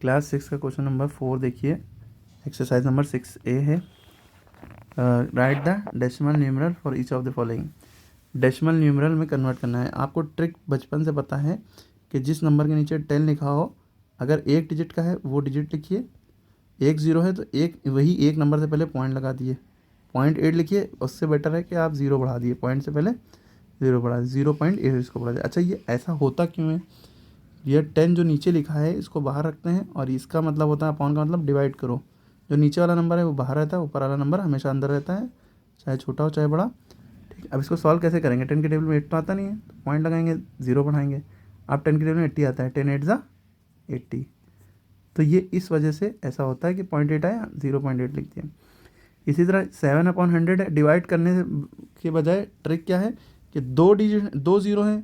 Class 6 का question number 4 देखिए, exercise number 6A है। Right the decimal numeral for each of the following. Decimal numeral में convert करना है। आपको ट्रिक बचपन से पता है कि जिस नंबर के नीचे 10 लिखा हो, अगर एक डिजिट का है वो डिजिट लिखिए, एक ज़ीरो है तो एक नंबर से पहले पॉइंट लगा दिए, 0.8 लिखिए। उससे बेटर है कि आप ज़ीरो बढ़ा दिए, पॉइंट से पहले ज़ीरो बढ़ा दिए, 0.8 इसको बढ़ा दिया। अच्छा, ये ऐसा होता क्यों है? ये 10 जो नीचे लिखा है इसको बाहर रखते हैं, और इसका मतलब होता है अपॉन का मतलब डिवाइड करो। जो नीचे वाला नंबर है वो बाहर रहता है, ऊपर वाला नंबर हमेशा अंदर रहता है, चाहे छोटा हो चाहे बड़ा। ठीक है, अब इसको सॉल्व कैसे करेंगे? 10 के टेबल में 8 तो आता नहीं है, तो पॉइंट लगाएंगे, ज़ीरो बढ़ाएंगे। अब 10 के टेबल में 80 आता है, 10 8 ज़ा 80। तो ये इस वजह से ऐसा होता है कि 0.8 आया, 0.8 लिख दिया। इसी तरह 7/100 है, डिवाइड करने के बजाय ट्रिक क्या है कि दो ज़ीरो है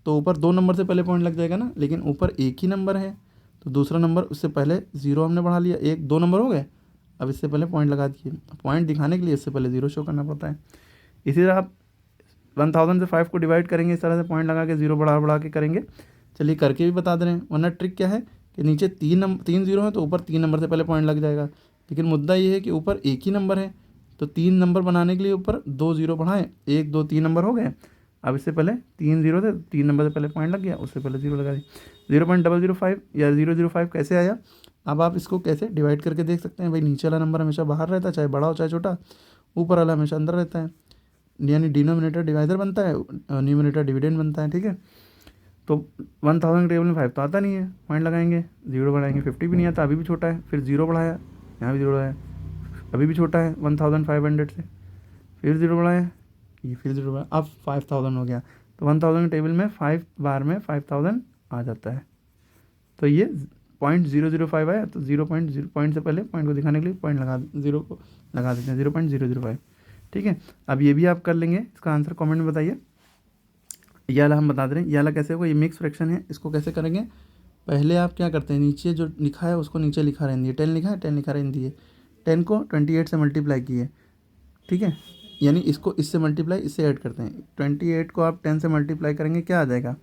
तो ऊपर दो नंबर से पहले पॉइंट लग जाएगा ना, लेकिन ऊपर एक ही नंबर है तो दूसरा नंबर उससे पहले ज़ीरो हमने बढ़ा लिया, एक दो नंबर हो गए। अब इससे पहले पॉइंट लगा दिए, पॉइंट दिखाने के लिए इससे पहले ज़ीरो शो करना पड़ता है। इसी तरह आप 1000 से 5 को डिवाइड करेंगे, इस तरह से पॉइंट लगा के ज़ीरो बढ़ा बढ़ा के करेंगे। चलिए करके भी बता दे रहे हैं, वरना ट्रिक क्या है कि नीचे तीन ज़ीरो है तो ऊपर 3 नंबर से पहले पॉइंट लग जाएगा। लेकिन मुद्दा ये है कि ऊपर एक ही नंबर है, तो 3 नंबर बनाने के लिए ऊपर 2 ज़ीरो बढ़ाएं, 1 2 3 नंबर हो गए। अब इससे पहले 3 ज़ीरो थे, 3 नंबर से पहले पॉइंट लग गया, उससे पहले ज़ीरो लगा दी। 0.005 या 005 कैसे आया? अब आप इसको कैसे डिवाइड करके देख सकते हैं। भाई नीचे वाला नंबर हमेशा बाहर रहता है, चाहे बड़ा हो चाहे छोटा, ऊपर वाला हमेशा अंदर रहता है, यानी डिनोमिनेटर डिवाइडर बनता है, न्यूमरेटर डिविडेंड बनता है। ठीक है, तो 1000 के टेबल में 5 तो आता नहीं है, पॉइंट लगाएंगे, ज़ीरो बढ़ाएंगे, 50 भी नहीं आता, अभी भी छोटा है, फिर ज़ीरो बढ़ाया, यहाँ भी ज़ीरो बढ़ाया, अभी भी छोटा है 1500 से, फिर ज़ीरो बढ़ाया, ये फिर ज़ीरो बढ़ाया, अब 5000 हो गया। तो 1000 के टेबल में 5 बार में 5000 आ जाता है। तो ये 0.005 आया, तो 0.0 पॉइंट से पहले पॉइंट को दिखाने के लिए पॉइंट लगा ज़ीरो को लगा देते हैं, 0.005। ठीक है, अब ये भी आप कर लेंगे। इसका आंसर कमेंट में बताइए। ये वाला हम बता दे रहे हैं, ये वाला कैसे होगा। ये मिक्स फ्रैक्शन है, इसको कैसे करेंगे? पहले आप क्या करते हैं, नीचे जो लिखा है उसको नीचे लिखा रहने दिए, 10 लिखा है 10 लिखा रहने दिए, 10 को 28 से मल्टीप्लाई किए। ठीक है, यानी इसको इससे मल्टीप्लाई इससे ऐड करते हैं। 28 को आप 10 से मल्टीप्लाई करेंगे, क्या आ जाएगा?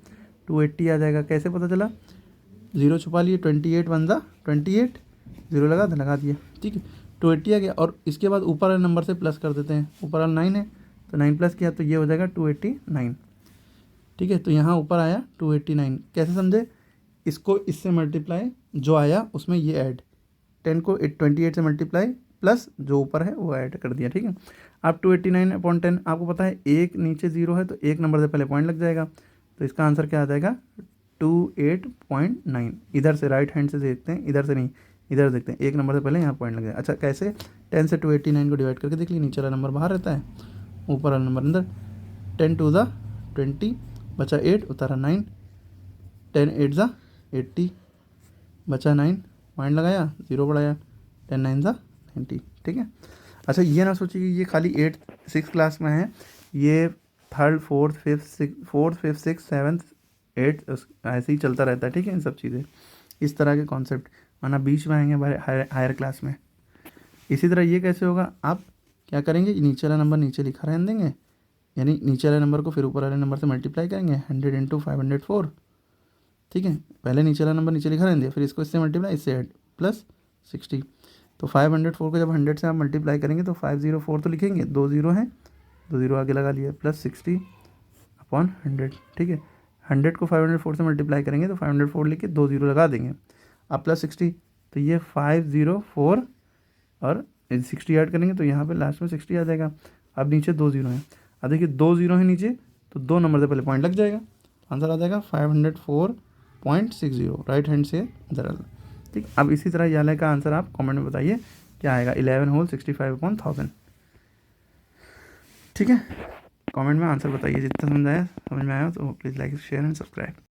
280 आ जाएगा। कैसे पता चला? ज़ीरो छुपा लिए, 28 1 ज़ा 28, ज़ीरो लगा दिए। ठीक है, 280 आ गया, और इसके बाद ऊपर वाले नंबर से प्लस कर देते हैं। ऊपर वाला 9 है तो 9 प्लस किया तो ये हो जाएगा 289। ठीक है, तो यहाँ ऊपर आया 289। कैसे समझे? इसको इससे मल्टीप्लाई जो आया उसमें ये ऐड, 10 को 28 से मल्टीप्लाई प्लस जो ऊपर है वो ऐड कर दिया। ठीक है, अब 289/10 आपको पता है एक नीचे ज़ीरो है तो एक नंबर से पहले पॉइंट लग जाएगा, तो इसका आंसर क्या आ जाएगा? 28.9। इधर से राइट हैंड से देखते हैं, इधर से नहीं, इधर देखते हैं, एक नंबर से पहले यहाँ पॉइंट लग जाएगा। अच्छा कैसे? 10 से 289 को डिवाइड करके देख लीजिए, नीचे वाला नंबर बाहर रहता है, ऊपर वाला नंबर अंदर। 10 2 ज़ा 20, बचा 8, उतारा 9, 10 8 ज़ा 80, बचा 9, पॉइंट लगाया, ज़ीरो बढ़ाया, 10 9 ज़ा 90। ठीक है, अच्छा ये ना सोचिए कि ये खाली 6 क्लास में है, ये 3rd 4th 5th 6th 7th 8th ऐसे ही चलता रहता है। ठीक है, इन सब चीज़ें इस तरह के कॉन्सेप्ट, वरना बीच में आएंगे हायर क्लास में। इसी तरह ये कैसे होगा? आप क्या करेंगे, नीचे वाला नंबर नीचे लिखा रहने देंगे, यानी नीचे वाले नंबर को फिर ऊपर वाले नंबर से मल्टीप्लाई करेंगे, 100 × 504। ठीक है, पहले नीचे वाला नंबर नीचे लिखा रहने दिया, फिर इसको इससे मल्टीप्लाई, इससे ऐड, प्लस 60। तो 504 को जब 100 से आप मल्टीप्लाई करेंगे तो 504 तो लिखेंगे, दो ज़ीरो हैं, दो ज़ीरो आगे लगा लिया, प्लस 60/100। ठीक है, 100 को 504 से मल्टीप्लाई करेंगे तो 504 लिख के दो ज़ीरो लगा देंगे, अब प्लस 60, तो ये 504 और 60 ऐड करेंगे तो यहाँ पे लास्ट में 60 आ जाएगा। अब नीचे दो ज़ीरो हैं, अब देखिए दो ज़ीरो है नीचे, तो दो नंबर से पहले पॉइंट लग जाएगा, आंसर आ जाएगा 504.60, राइट हैंड से इधर। ठीक, अब इसी तरह याले का आंसर आप कमेंट में बताइए क्या आएगा, 11 होल 65/1000। ठीक है, कमेंट में आंसर बताइए, जितना समझ में आया तो please like share and subscribe.